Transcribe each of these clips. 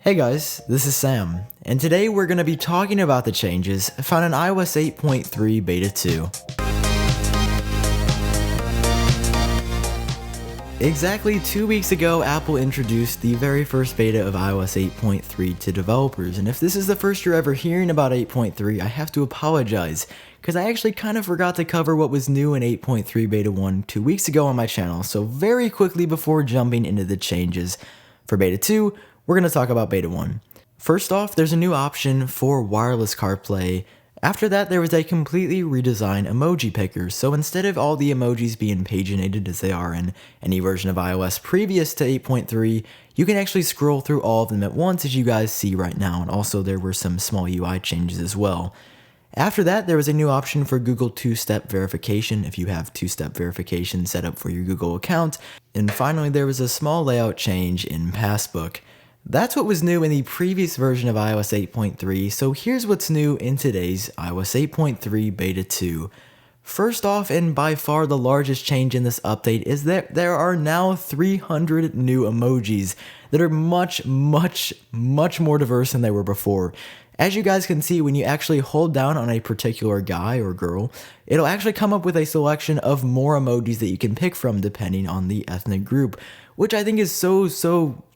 Hey guys, this is Sam, and today we're going to be talking about the changes found in iOS 8.3 Beta 2. Exactly 2 weeks ago, Apple introduced the very first beta of iOS 8.3 to developers, and if this is the first you're ever hearing about 8.3, I have to apologize, because I actually kind of forgot to cover what was new in 8.3 Beta 1 2 weeks ago on my channel, so very quickly before jumping into the changes for Beta 2, we're going to talk about Beta 1. First off, there's a new option for wireless CarPlay. After that, there was a completely redesigned emoji picker, so instead of all the emojis being paginated as they are in any version of iOS previous to 8.3, you can actually scroll through all of them at once as you guys see right now, and also there were some small UI changes as well. After that, there was a new option for Google two-step verification if you have two-step verification set up for your Google account, and finally there was a small layout change in Passbook. That's what was new in the previous version of iOS 8.3, so here's what's new in today's iOS 8.3 Beta 2. First off, and by far the largest change in this update, is that there are now 300 new emojis that are much more diverse than they were before. As you guys can see, when you actually hold down on a particular guy or girl, it'll actually come up with a selection of more emojis that you can pick from depending on the ethnic group, which I think is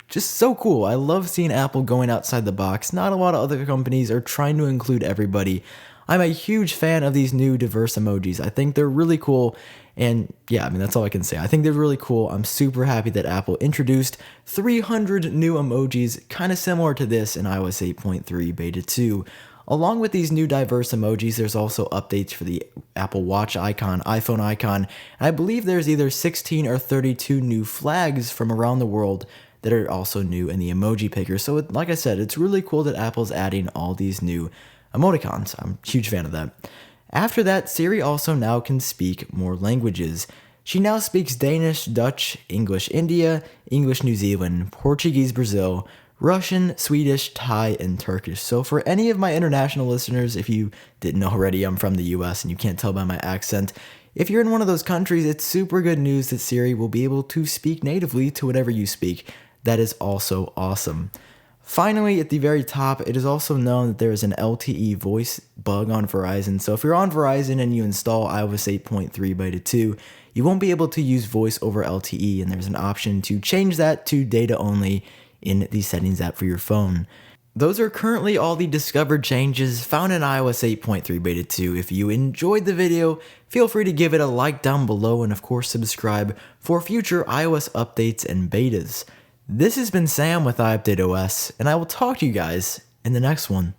just so cool. I love seeing Apple going outside the box. Not a lot of other companies are trying to include everybody. I'm a huge fan of these new diverse emojis. I think they're really cool, and yeah, that's all I can say. I think they're really cool. I'm super happy that Apple introduced 300 new emojis, kind of similar to this in iOS 8.3 Beta 2. Along with these new diverse emojis, there's also updates for the Apple Watch icon, iPhone icon, and I believe there's either 16 or 32 new flags from around the world that are also new in the emoji picker. So like I said, it's really cool that Apple's adding all these new emoticons. I'm a huge fan of that. After that, Siri also now can speak more languages. She now speaks Danish, Dutch, English India, English New Zealand, Portuguese Brazil, Russian, Swedish, Thai, and Turkish. So for any of my international listeners, if you didn't already, I'm from the US and you can't tell by my accent, if you're in one of those countries, it's super good news that Siri will be able to speak natively to whatever you speak. That is also awesome. Finally, at the very top, it is also known that there is an LTE voice bug on Verizon. So if you're on Verizon and you install iOS 8.3 Beta 2, you won't be able to use voice over LTE, and there's an option to change that to data only in the settings app for your phone. Those are currently all the discovered changes found in iOS 8.3 Beta 2. If you enjoyed the video, feel free to give it a like down below and of course subscribe for future iOS updates and betas. This has been Sam with iUpdateOS, and I will talk to you guys in the next one.